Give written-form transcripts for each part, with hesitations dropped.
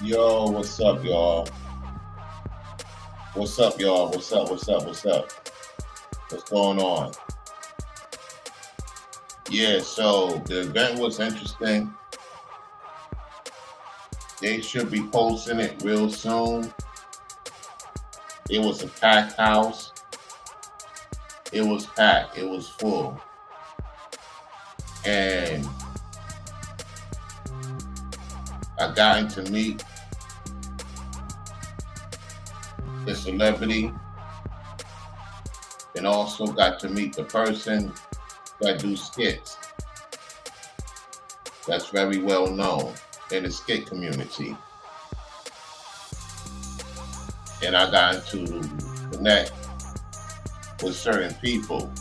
Yo, what's up, y'all? What's up, y'all? What's up? What's up? What's up? What's going on? Yeah, so the event was interesting. They should be posting it real soon. It was a packed house. It was packed. It was full. And I gotten to meet the celebrity and also got to meet the person that do skits. That's very well known in the skit community. And I got to connect with certain people.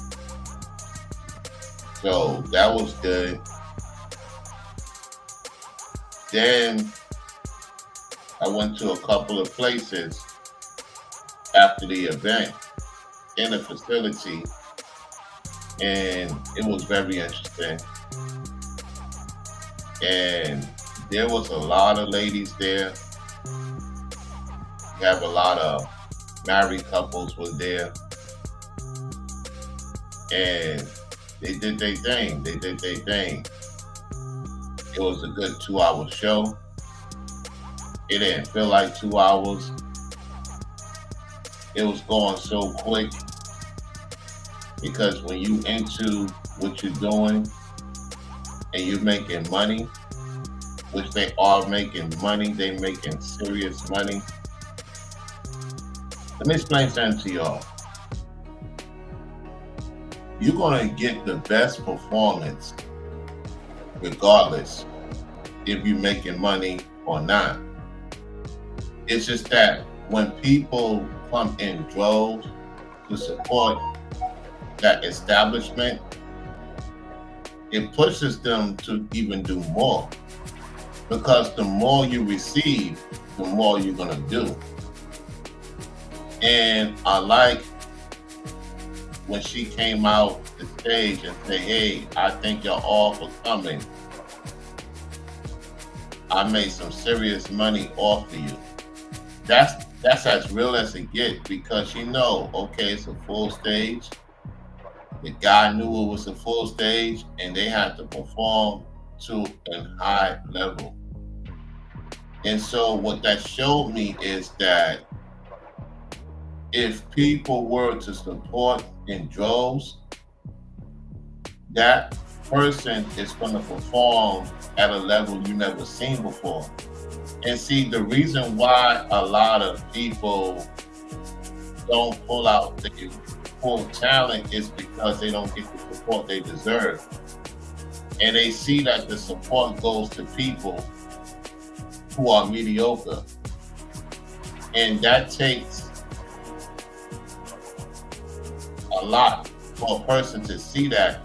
So that was good. Then I went to a couple of places after the event in the facility, and it was very interesting. And there was a lot of ladies there. You have a lot of married couples was there, and they did their thing. They did their thing. It was a good 2 hour show. It didn't feel like 2 hours. It was going so quick because when you into what you're doing and you're making money, which they are making money, they making serious money. Let me explain something to y'all. You're gonna get the best performance regardless if you're making money or not. It's just that when people come in droves to support that establishment, it pushes them to even do more. Because the more you receive, the more you're gonna do. And I like when she came out the stage and said, "Hey, I thank y'all all for coming. I made some serious money off of you." That's as real as it gets because okay, it's a full stage. The guy knew it was a full stage and they had to perform to a high level. And so what that showed me is that if people were to support in droves, that person is going to perform at a level you never seen before. And see, the reason why a lot of people don't pull out their full talent is because they don't get the support they deserve. And they see that the support goes to people who are mediocre. And that takes a lot for a person to see that.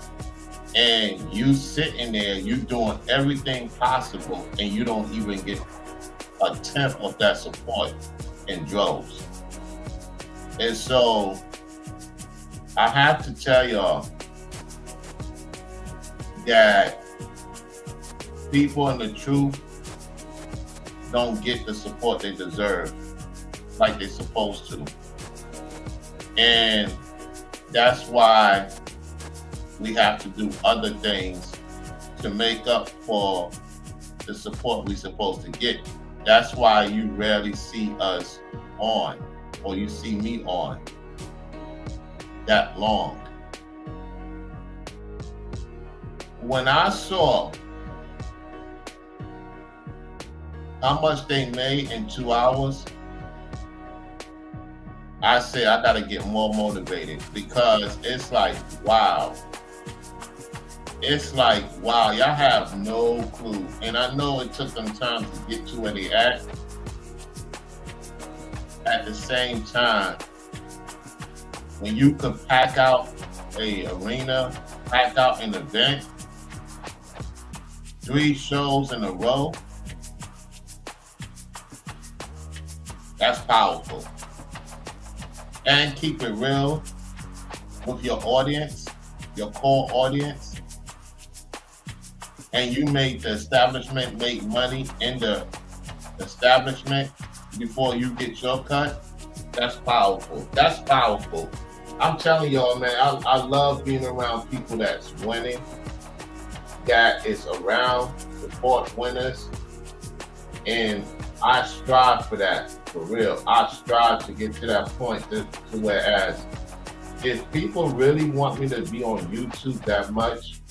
And you sitting there, you doing everything possible, and you don't even get a tenth of that support in droves. And so I have to tell y'all that people in the truth don't get the support they deserve like they're supposed to. And that's why we have to do other things to make up for the support we're supposed to get. That's why you rarely see us on, or you see me on that long. When I saw how much they made in 2 hours, I said I gotta get more motivated because it's like, wow. It's like, wow, y'all have no clue. And I know it took them time to get to where they at. At the same time, when you could pack out a arena, pack out an event, 3 shows in a row, that's powerful. And keep it real with your audience, your core audience. And you made the establishment make money in the establishment before you get your cut, that's powerful. That's powerful. I'm telling y'all, man, I love being around people that's winning, that is around support winners, and I strive for that, for real. I strive to get to that point to whereas if people really want me to be on YouTube that much,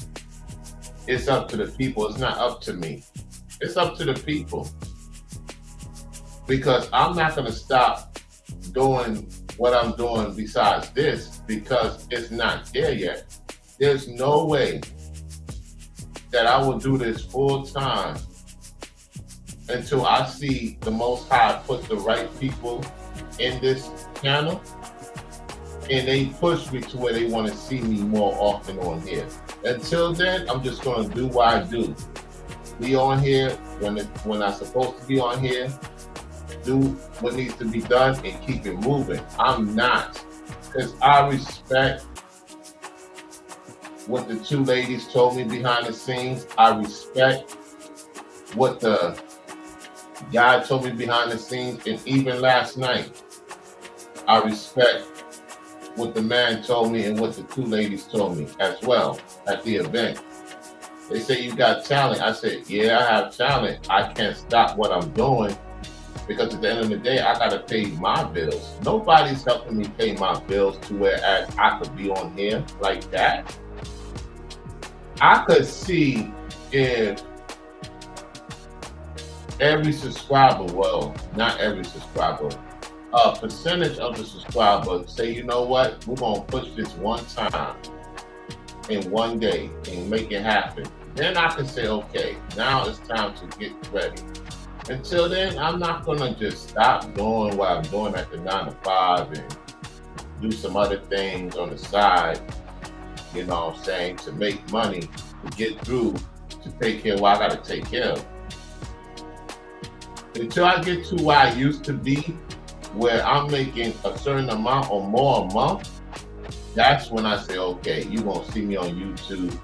it's up to the people. It's not up to me. It's up to the people. Because I'm not going to stop doing what I'm doing besides this because it's not there yet. There's no way that I will do this full time until I see the Most High put the right people in this channel and they push me to where they want to see me more often on here. Until then, I'm just going to do what I do. Be on here when I'm supposed to be on here, do what needs to be done, and keep it moving. I'm not, because I respect what the two ladies told me behind the scenes. I respect what the guy told me behind the scenes, and even last night, I respect what the man told me and what the two ladies told me as well at the event. They say you got talent. I said, yeah, I have talent. I can't stop what I'm doing because at the end of the day, I got to pay my bills. Nobody's helping me pay my bills to whereas I could be on here like that. I could see if every subscriber, well, not every subscriber, a percentage of the subscribers say, you know what, we're going to push this one time in one day and make it happen. Then I can say, okay, now it's time to get ready. Until then, I'm not going to just stop doing what I'm doing at the 9 to 5 and do some other things on the side, you know what I'm saying, to make money, to get through, to take care of what I got to take care of. Until I get to where I used to be, where I'm making a certain amount or more a month, that's when I say, okay, you're going to see me on YouTube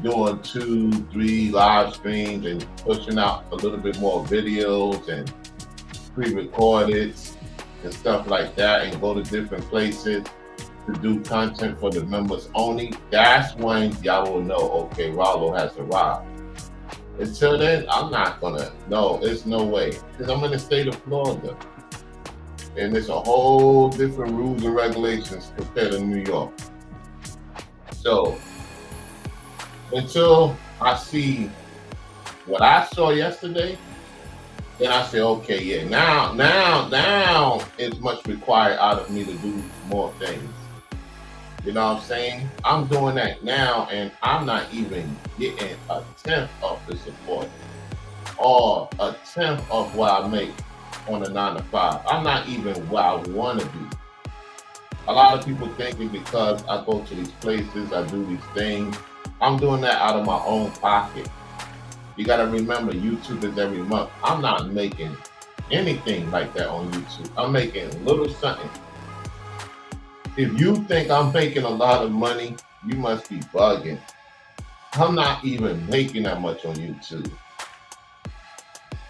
doing 2-3 live streams and pushing out a little bit more videos and pre-recorded and stuff like that, and go to different places to do content for the members only. That's when y'all will know, okay, Rollo has arrived. Until then, I'm not gonna, no, there's no way. Because I'm in the state of Florida. And there's a whole different rules and regulations compared to New York. So, until I see what I saw yesterday, then I say, okay, yeah, now it's much required out of me to do more things. You know what I'm saying? I'm doing that now, and I'm not even getting a tenth of the support or a tenth of what I make on a 9 to 5. I'm not even where I want to be. A lot of people thinking because I go to these places, I do these things, I'm doing that out of my own pocket. You got to remember, YouTube is every month. I'm not making anything like that on YouTube. I'm making a little something. If you think I'm making a lot of money, you must be bugging. I'm not even making that much on YouTube.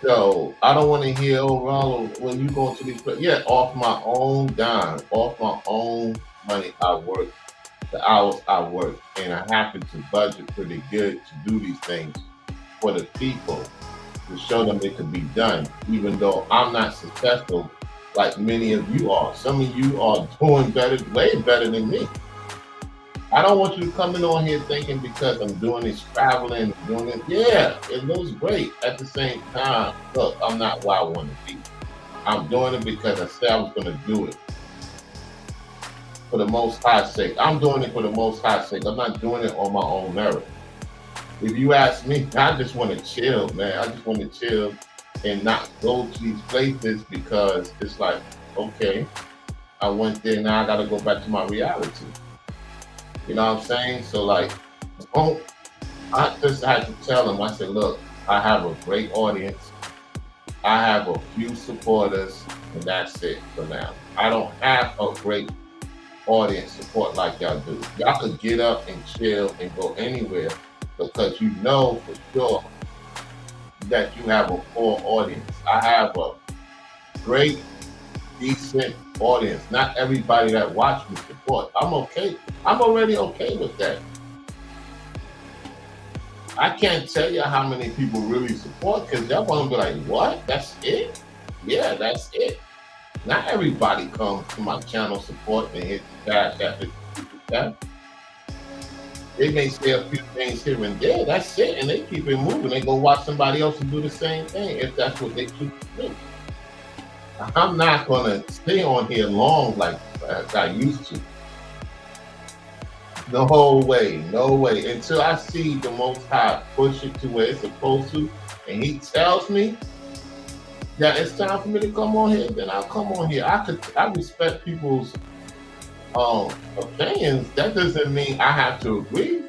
So I don't want to hear, oh, Rollo, when you go to these places, yeah, off my own dime, off my own money I work, the hours I work, and I happen to budget pretty good to do these things for the people, to show them it could be done, even though I'm not successful like many of you are. Some of you are doing better, way better than me. I don't want you to come in on here thinking because I'm doing this traveling, doing it. Yeah, it looks great. At the same time, look, I'm not where I want to be. I'm doing it because I said I was going to do it for the Most High's sake. I'm doing it for the Most High's sake. I'm not doing it on my own merit. If you ask me, I just want to chill, man. I just want to chill and not go to these places because it's like, okay, I went there, now I got to go back to my reality. You know what I'm saying? So like, I just had to tell them, I said, look, I have a great audience. I have a few supporters, and that's it for now. I don't have a great audience support like y'all do. Y'all could get up and chill and go anywhere because you know for sure that you have a poor audience. I have a great, decent audience. Not everybody that watch me support. I'm okay. I'm already okay with that. I can't tell you how many people really support because y'all gonna be like, what? That's it? Yeah, that's it. Not everybody comes to my channel support and hit the cash after that. They may say a few things here and there. That's it, and they keep it moving. They go watch somebody else and do the same thing if that's what they choose to do. I'm not gonna stay on here long like as I used to. No way, no way. Until I see the Most High push it to where it's supposed to, and He tells me that it's time for me to come on here, then I'll come on here. I respect people's opinions. That doesn't mean I have to agree.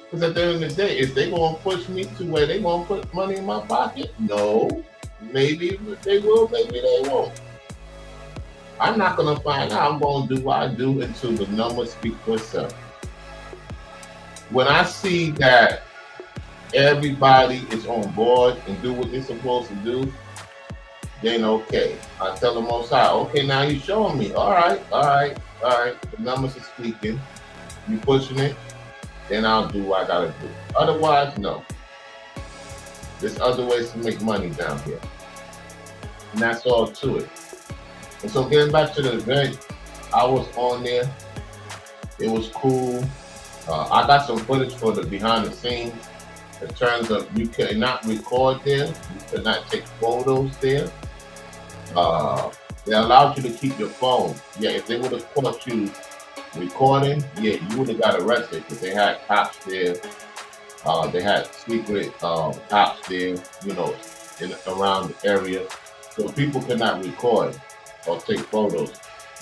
Because at the end of the day, if they gonna push me to where they gonna put money in my pocket, no. Maybe they will, maybe they won't. I'm not gonna find out. I'm gonna do what I do until the numbers speak for itself. When I see that everybody is on board and do what they're supposed to do, then okay. I tell the Most High, okay, now you're showing me. All right. The numbers are speaking. You pushing it, then I'll do what I gotta do. Otherwise, no. There's other ways to make money down here. And that's all to it. And so getting back to the event, I was on there. It was cool. I got some footage for the behind the scenes in terms of you cannot record there, you cannot take photos there. They allowed you to keep your phone. Yeah, if they would have caught you recording, yeah, you would have got arrested because they had cops there. They had secret cops there, around the area. So people could not record or take photos.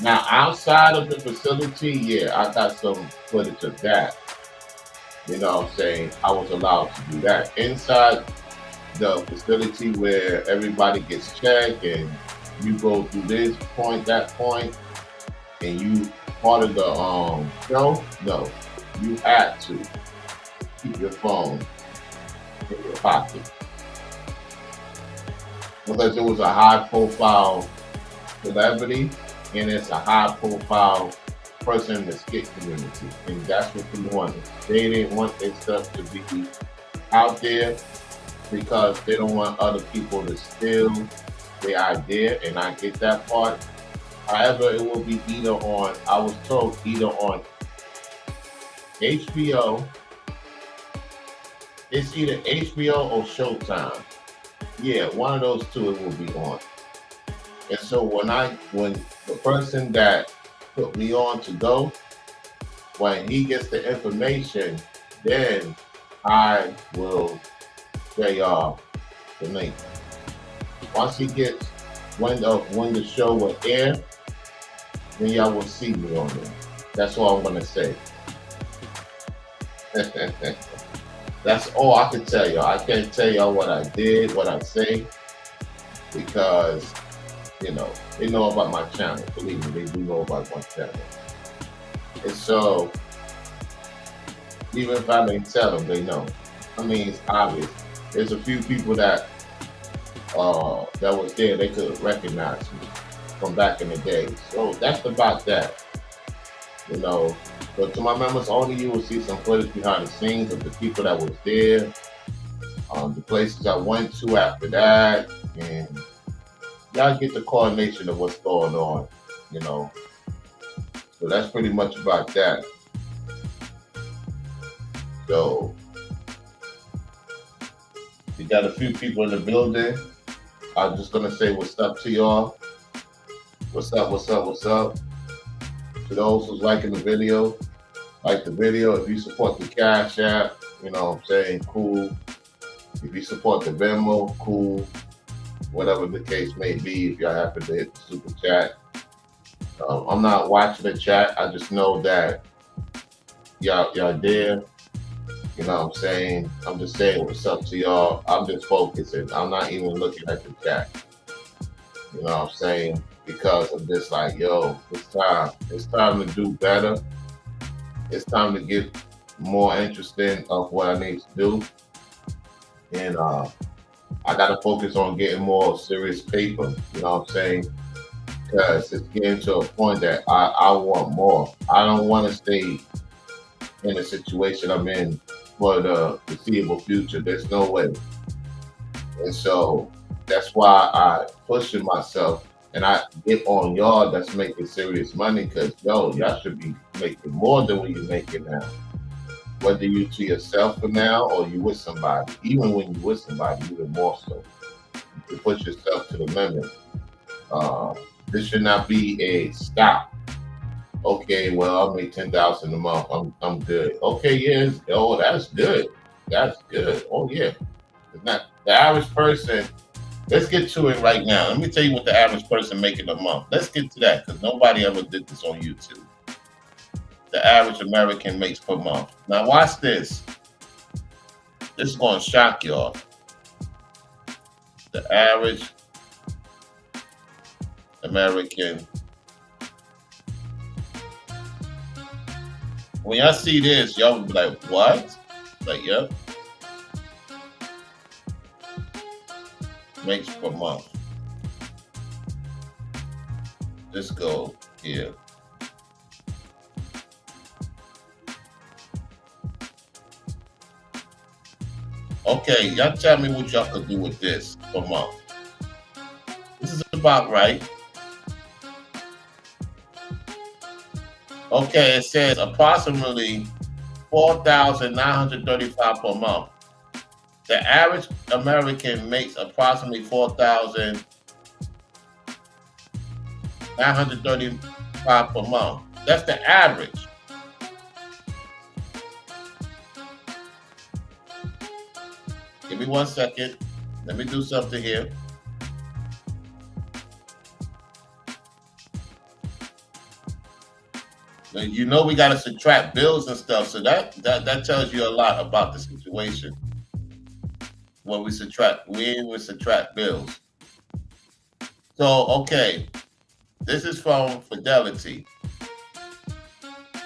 Now, outside of the facility, yeah, I got some footage of that. You know what I'm saying? I was allowed to do that. Inside the facility where everybody gets checked and you go through this point, that point, and you part of the show, no. You had to keep your phone in your pocket. Because it was a high profile celebrity and it's a high profile person in the skit community. And that's what they wanted. They didn't want their stuff to be out there because they don't want other people to steal their idea, and I get that part. However, it will be either on, I was told, either on HBO. It's either HBO or Showtime. Yeah, one of those two it will be on. And so when the person that put me on to go, when he gets the information, then I will say the link. Once he gets when the show will air, then y'all will see me on there. That's all I'm gonna say. That's all I can tell y'all. I can't tell y'all what I did, what I say, because they know about my channel. Believe me, they do know about my channel. And so, even if I didn't tell them, they know. I mean, it's obvious. There's a few people that was there. They could recognize me from back in the day. So that's about that. But to my members only, you will see some footage behind the scenes of the people that was there, the places I went to after that, and y'all get the coordination of what's going on, So that's pretty much about that. So we got a few people in the building. I'm just gonna say what's up to y'all. What's up? To those who's liking the video, like the video. If you support the Cash App, cool. If you support the Venmo, cool. Whatever the case may be, if y'all happen to hit the super chat. I'm not watching the chat. I just know that y'all there. I'm just saying what's up to y'all. I'm just focusing. I'm not even looking at the chat. Because of this, it's time to do better. It's time to get more interesting of what I need to do. And I got to focus on getting more serious paper. You know what I'm saying? Because it's getting to a point that I want more. I don't want to stay in the situation I'm in for the foreseeable future. There's no way. And so that's why I pushing myself and I get on y'all that's making serious money because yo, y'all should be making more than what you're making now. Whether you to yourself for now or you with somebody. Even when you with somebody, even more so. You can push yourself to the limit. Uh, this should not be a stop. Okay, well I'll make 10,000 a month. I'm good. Okay, yes. Oh, that's good. That's good. Oh yeah. It's not the average person. Let's get to it right now. Let me tell you what the average person making a month. Let's get to that because nobody ever did this on YouTube. The average American makes per month. Now watch this. This is going to shock y'all. The average American. When y'all see this, y'all will be like, what? Like, yep. Makes per month. Let's go here. Okay, y'all tell me what y'all could do with this per month. This is about right. Okay, it says approximately 4,935 per month. The average American makes approximately 4,935 per month. That's the average. Give me 1 second. Let me do something here. Now, you know we got to subtract bills and stuff, so that tells you a lot about the situation. When we subtract bills. So okay, this is from Fidelity.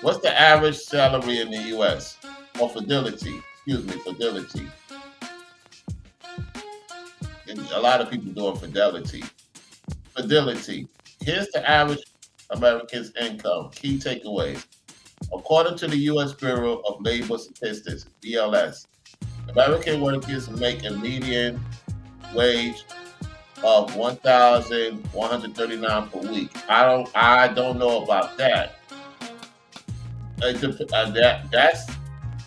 What's the average salary in the U.S. or Fidelity? Excuse me, Fidelity. And a lot of people doing Fidelity. Fidelity. Here's the average American's income. Key takeaways. According to the U.S. Bureau of Labor Statistics (BLS), American workers make a median wage of 1,139 per week. I don't know about that.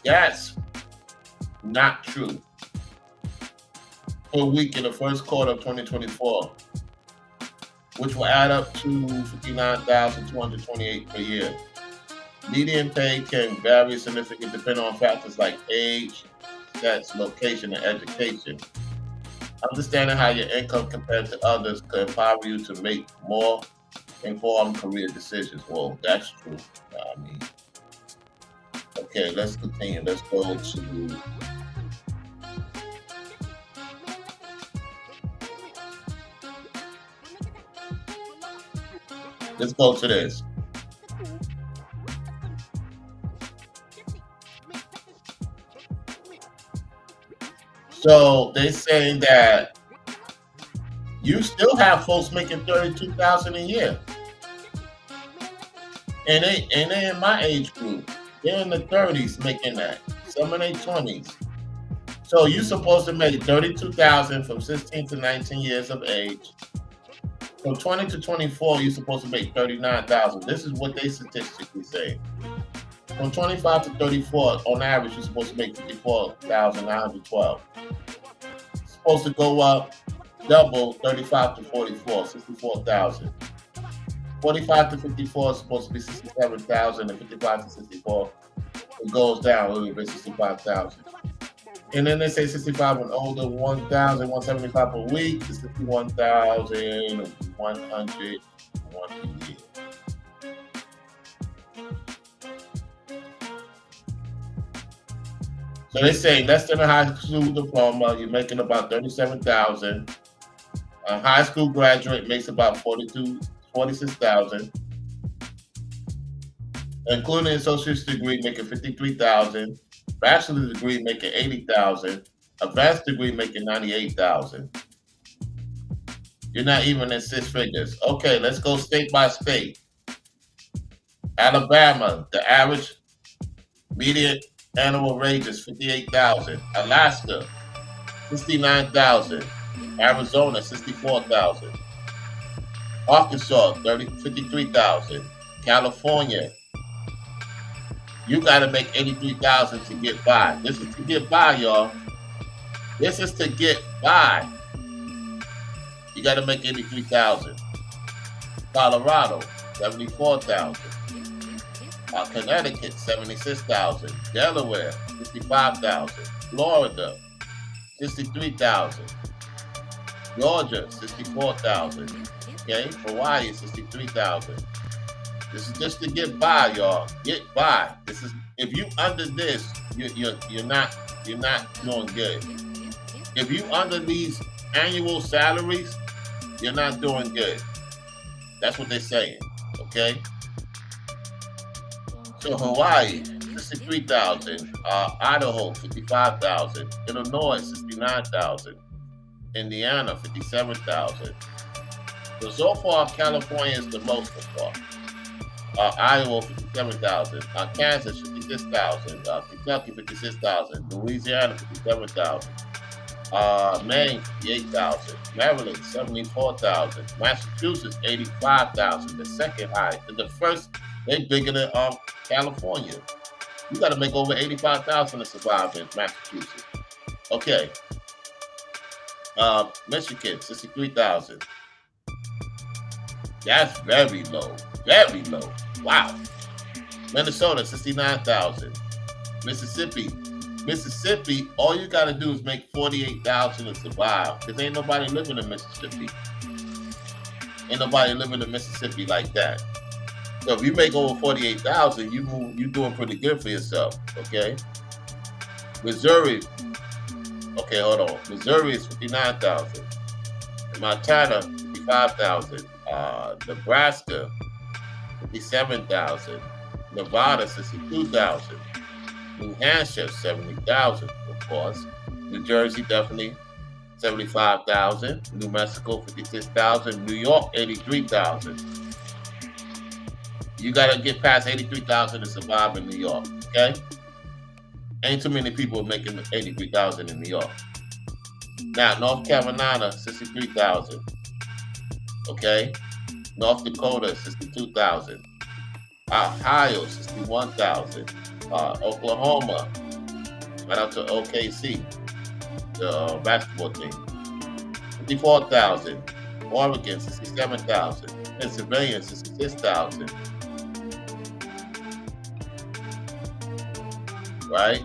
That's not true. Per week in the first quarter of 2024, which will add up to 59,228 per year. Median pay can vary significantly depending on factors like age, sex, location, and education. Understanding how your income compared to others could empower you to make more informed career decisions. Well, that's true. I mean, okay, let's continue. Let's go to. Let's go to this. So they saying that you still have folks making 32,000 a year, and they in my age group. They're in the 30s making that. Some in their 20s. So you're supposed to make 32,000 from 16 to 19 years of age. From 20 to 24, you're supposed to make 39,000. This is what they statistically say. From 25 to 34, on average, you're supposed to make 54,912. Supposed to go up double 35 to 44, 64,000. 45 to 54 is supposed to be 67,000, and 55 to 64, it goes down a little bit, 65,000. And then they say 65 and older, 1,175 per week to 61,101 per year. So they say less than a high school diploma, you're making about 37,000. A high school graduate makes about 46,000. Including an associate's degree, making 53,000. Bachelor's degree, making 80,000. Advanced degree making 98,000. You're not even in six figures. Okay, let's go state by state. Alabama, the average median annual wage is 58,000. Alaska, 69,000. Arizona, 64,000. Arkansas, 53,000. California, you got to make 83,000 to get by. This is to get by, y'all. This is to get by. You got to make 83,000. Colorado, 74,000. Connecticut, 76,000. Delaware, 65,000. Florida, 63,000. Georgia, 64,000. Okay, Hawaii, 63,000. This is just to get by, y'all. Get by. This is if you under this, you're not doing good. If you under these annual salaries, you're not doing good. That's what they're saying. Okay. So Hawaii, 63,000. Idaho, 55,000. Illinois, 69,000. Indiana, 57,000. So far, California is the most so far. Iowa, 57,000. Kansas, 56,000. Kentucky, 56,000. Louisiana, 57,000. Maine, 58,000. Maryland, 74,000. Massachusetts, 85,000. The second highest. And the first, they bigger than California. You got to make over 85,000 to survive in Massachusetts. Okay. Michigan, 63,000. That's very low. Very low. Wow. Minnesota, 69,000. Mississippi, all you got to do is make 48,000 to survive. Because ain't nobody living in Mississippi. Ain't nobody living in Mississippi like that. So if you make over 48,000, you doing pretty good for yourself. Okay. Missouri. Okay, hold on. Missouri is 59,000. Montana, 55,000. Nebraska, 57,000. Nevada, 62,000. New Hampshire, 70,000, of course. New Jersey, definitely 75,000. New Mexico, 56,000. New York, 83,000. You got to get past 83,000 to survive in New York, okay? Ain't too many people making 83,000 in New York. Now, North Carolina, 63,000. Okay? North Dakota, 62,000. Ohio, 61,000. Oklahoma, right out to OKC, the basketball team, 54,000. Oregon, 67,000. Pennsylvania, 66,000. Right?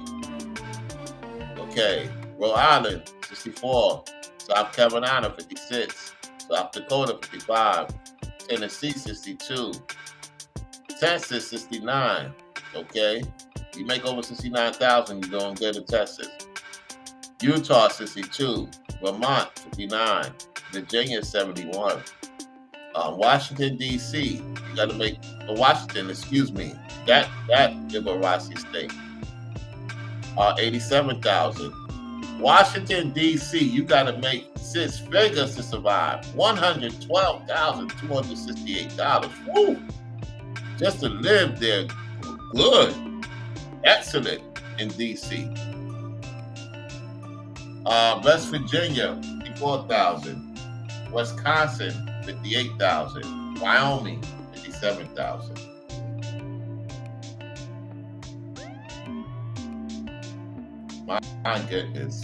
Okay. Rhode Island, 64. South Carolina, 56. South Dakota, 55. Tennessee, 62. Texas, 69. Okay. You make over 69,000, you're doing good in Texas. Utah, 62. Vermont, 59. Virginia, 71. Washington, D.C. You got to make Washington, excuse me. That Liberace state. 87,000. Washington, D.C., you got to make six figures to survive. $112,268. Woo! Just to live there, good, excellent in D.C. West Virginia, 54,000. Wisconsin, 58,000. Wyoming, 57,000. My goodness.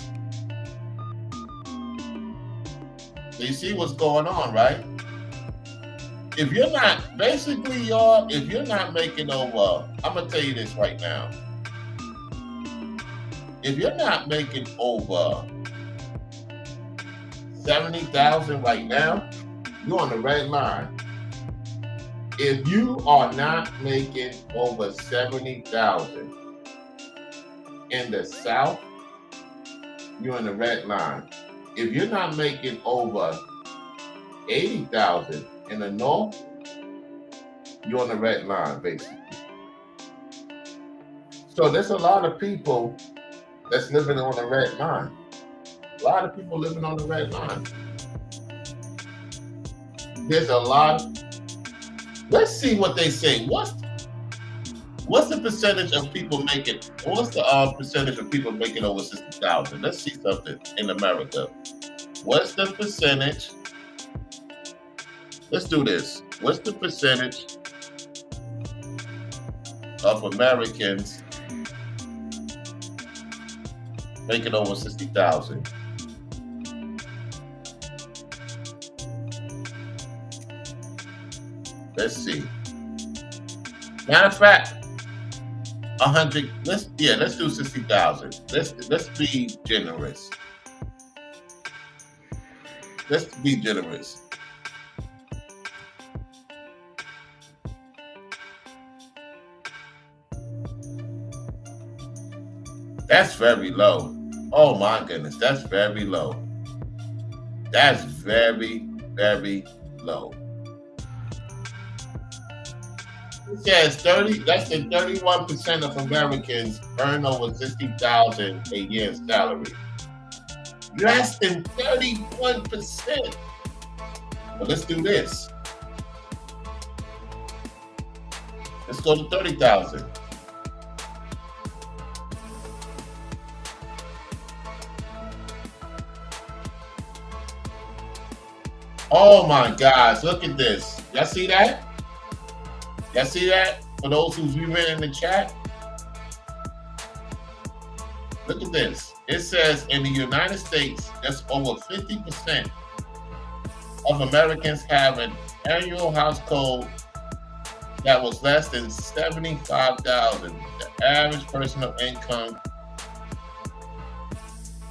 So you see what's going on, right? If you're not, basically, y'all, if you're not making over, I'm going to tell you this right now. If you're not making over 70,000 right now, you're on the red line. If you are not making over 70,000 in the South, you're on the red line. If you're not making over 80,000 in the North, you're on the red line, basically. So there's a lot of people that's living on the red line. A lot of people living on the red line. There's a lot. Let's see what they say. What's the percentage of people making? What's the percentage of people making over 60,000? Let's see something in America. What's the percentage? Let's do this. What's the percentage of Americans making over 60,000? Let's see. Matter of fact, 100. Let's do 60,000. Let's be generous. Let's be generous. That's very low. Oh my goodness, that's very low. That's very, very low. It says 30, less than 31% of Americans earn over 60,000 a year in salary. Less than 31%. Well, let's do this. Let's go to 30,000. Oh my gosh, look at this. Y'all see that? Y'all see that? For those who's viewing in the chat, look at this. It says in the United States, that's over 50% of Americans have an annual household that was less than 75,000. The average personal income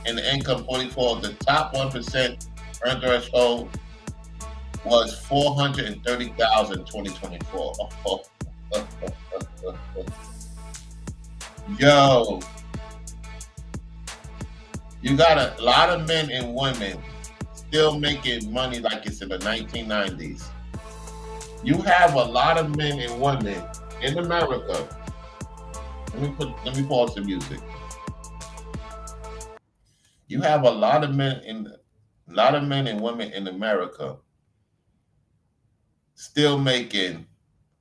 and the income 44 of the top 1% earned threshold was 430,000 in 2024. Yo, you got a lot of men and women still making money like it's in the 1990s. You have a lot of men and women in America. Let me pause the music. You have a lot of men and women in America still making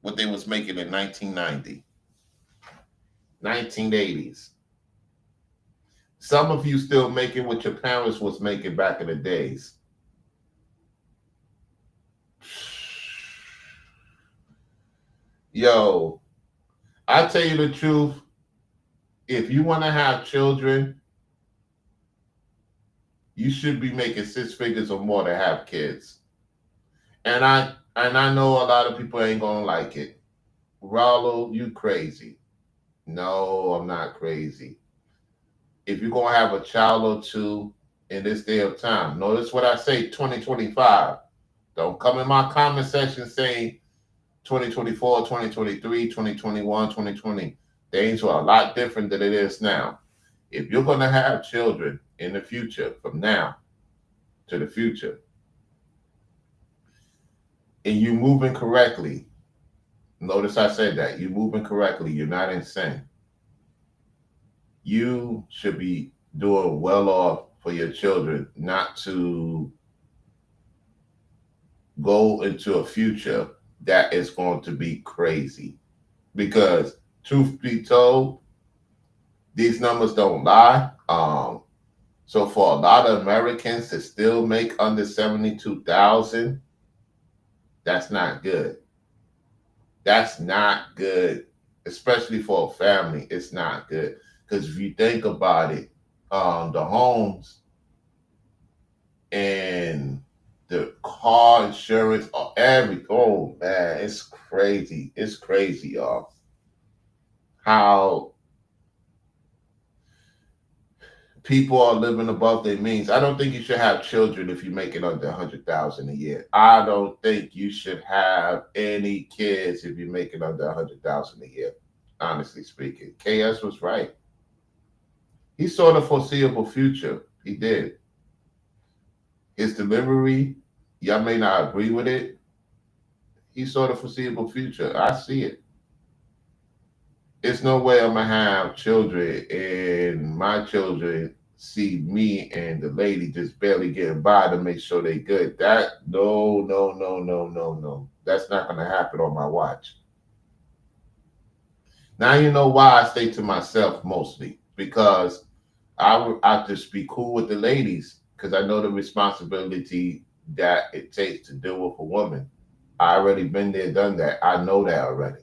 what they was making in 1990, 1980s. Some of you still making what your parents was making back in the days. Yo, I tell you the truth, if you want to have children, you should be making 6 figures or more to have kids. And I know a lot of people ain't gonna like it. Rollo, you crazy. No, I'm not crazy. If you're gonna have a child or two in this day of time, notice what I say, 2025. Don't come in my comment section saying 2024, 2023, 2021, 2020. Things are a lot different than it is now. If you're gonna have children in the future, from now to the future, and you moving correctly, notice I said that, you moving correctly, you're not insane. You should be doing well off for your children not to go into a future that is going to be crazy. Because truth be told, these numbers don't lie. So for a lot of Americans to still make under 72,000, that's not good. That's not good, especially for a family. It's not good. Because if you think about it, the homes and the car insurance, oh man, it's crazy. It's crazy, y'all. How people are living above their means. I don't think you should have children if you make it under 100,000 a year. I don't think you should have any kids if you make it under 100,000 a year. Honestly speaking, KS was right. He saw the foreseeable future. He did. His delivery, y'all may not agree with it. He saw the foreseeable future. I see it. There's no way I'm gonna have children and my children see me and the lady just barely getting by to make sure they good. That no, no, no, no, no, no. That's not gonna happen on my watch. Now you know why I stay to myself mostly because I just be cool with the ladies because I know the responsibility that it takes to deal with a woman. I already been there, done that. I know that already.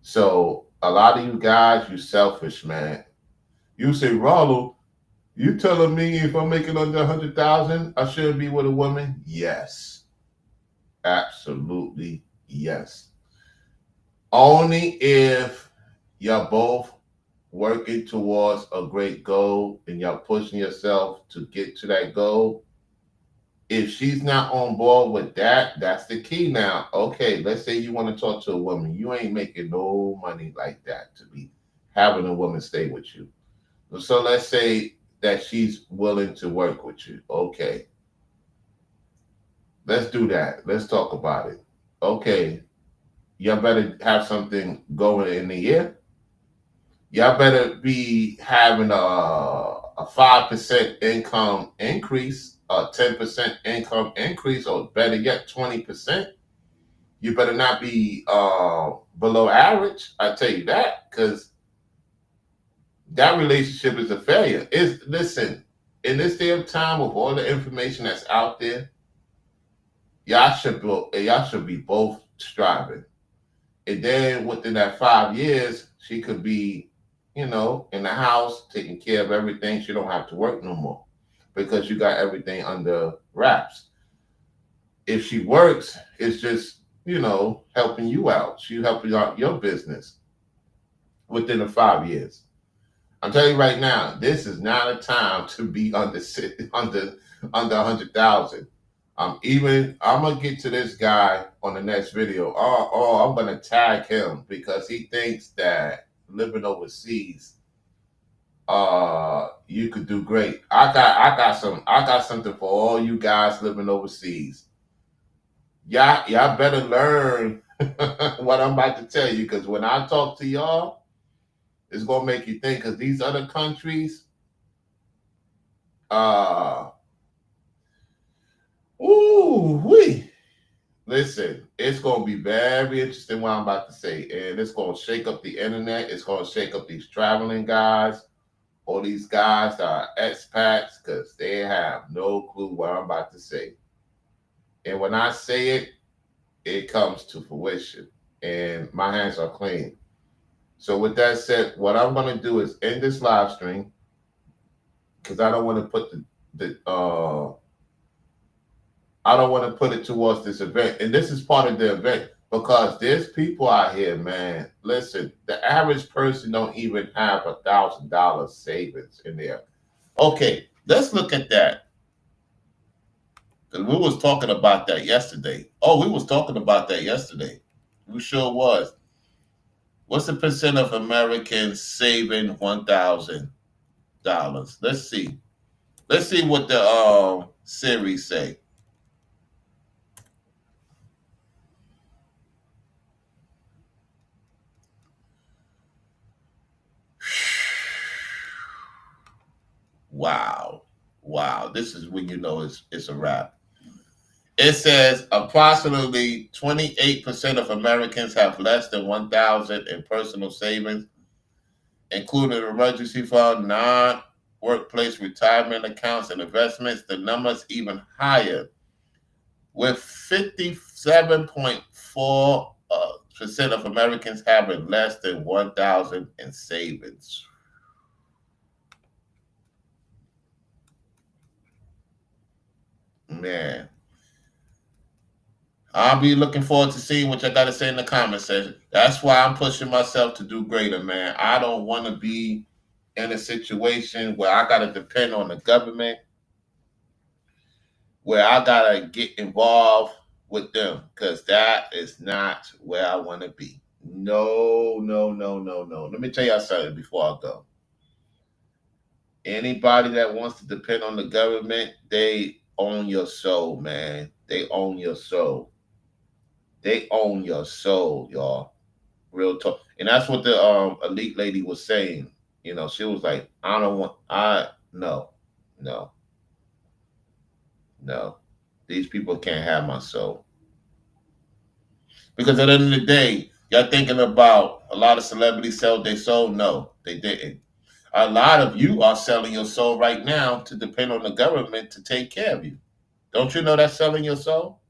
So a lot of you guys, you selfish, man. You say, Rollo, you telling me if I'm making under 100,000, I should be with a woman? Yes, absolutely, yes. Only if you're both working towards a great goal and you're pushing yourself to get to that goal. If she's not on board with that, that's the key now. Okay, let's say you want to talk to a woman. You ain't making no money like that to be having a woman stay with you. So let's say that she's willing to work with you. Okay, let's do that. Let's talk about it. Okay, y'all better have something going in the year. Y'all better be having a 5% income increase, a 10% income increase, or better yet, 20%. You better not be below average. I tell you that because that relationship is a failure. Is listen in this day of time with all the information that's out there, y'all should be both striving. And then within that 5 years, she could be, in the house taking care of everything. She don't have to work no more because you got everything under wraps. If she works, it's just, helping you out. She helping out your business within the 5 years. I'm telling you right now, this is not a time to be under 100,000. I'm gonna get to this guy on the next video. I'm gonna tag him because he thinks that living overseas, you could do great. I got something for all you guys living overseas. Y'all better learn what I'm about to tell you because when I talk to y'all, it's gonna make you think. Because these other countries, uh, ooh, wee. Listen, it's going to be very interesting what I'm about to say. And it's going to shake up the internet. It's going to shake up these traveling guys or these guys that are expats because they have no clue what I'm about to say. And when I say it, it comes to fruition. And my hands are clean. So, with that said, what I'm going to do is end this live stream because I don't want to put the I don't want to put it towards this event. And this is part of the event because there's people out here, man. Listen, the average person don't even have $1,000 savings in there. Okay, let's look at that. Because we was talking about that yesterday. Oh, we was talking about that yesterday. We sure was. What's the percent of Americans saving $1,000? Let's see. Let's see what the series say. Wow. Wow. This is when you know it's a wrap. It says approximately 28% of Americans have less than 1,000 in personal savings, including emergency fund, non-workplace retirement accounts, and investments. The number's even higher, with 57.4% of Americans having less than 1,000 in savings. Man, I'll be looking forward to seeing what you got to say in the comment section. That's why I'm pushing myself to do greater, man. I don't want to be in a situation where I got to depend on the government, where I got to get involved with them, because that is not where I want to be. No, no, no, no, no. Let me tell y'all something before I go. Anybody that wants to depend on the government, they own your soul, man. They own your soul. They own your soul, y'all. Real talk. And that's what the elite lady was saying. She was like, I don't want I No, no, no. These people can't have my soul. Because at the end of the day, y'all thinking about a lot of celebrities sell their soul? No, they didn't. A lot of you are selling your soul right now to depend on the government to take care of you. Don't you know that's selling your soul?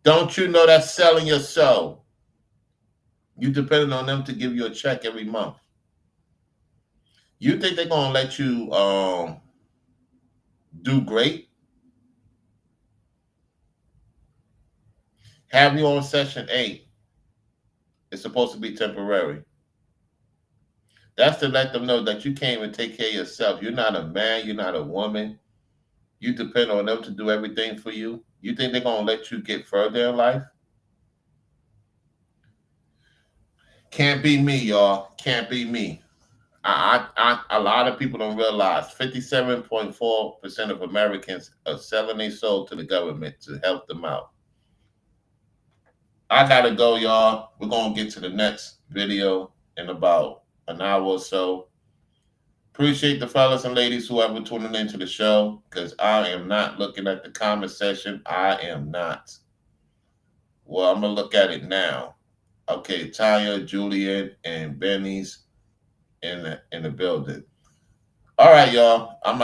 Don't you know that's selling your soul? You depending on them to give you a check every month. You think they're gonna let you do great? Have you on Section 8? It's supposed to be temporary. That's to let them know that you can't even take care of yourself. You're not a man. You're not a woman. You depend on them to do everything for you. You think they're gonna let you get further in life? Can't be me, y'all. Can't be me. A lot of people don't realize 57.4% of Americans are selling their soul to the government to help them out. I gotta go, y'all. We're gonna get to the next video in about an hour or so. Appreciate the fellas and ladies who ever tuning into the show, because I am not looking at the comment section. I am not. Well, I'm gonna look at it now. Okay, Tanya, Julian, and Benny's in the building. All right, y'all. I'm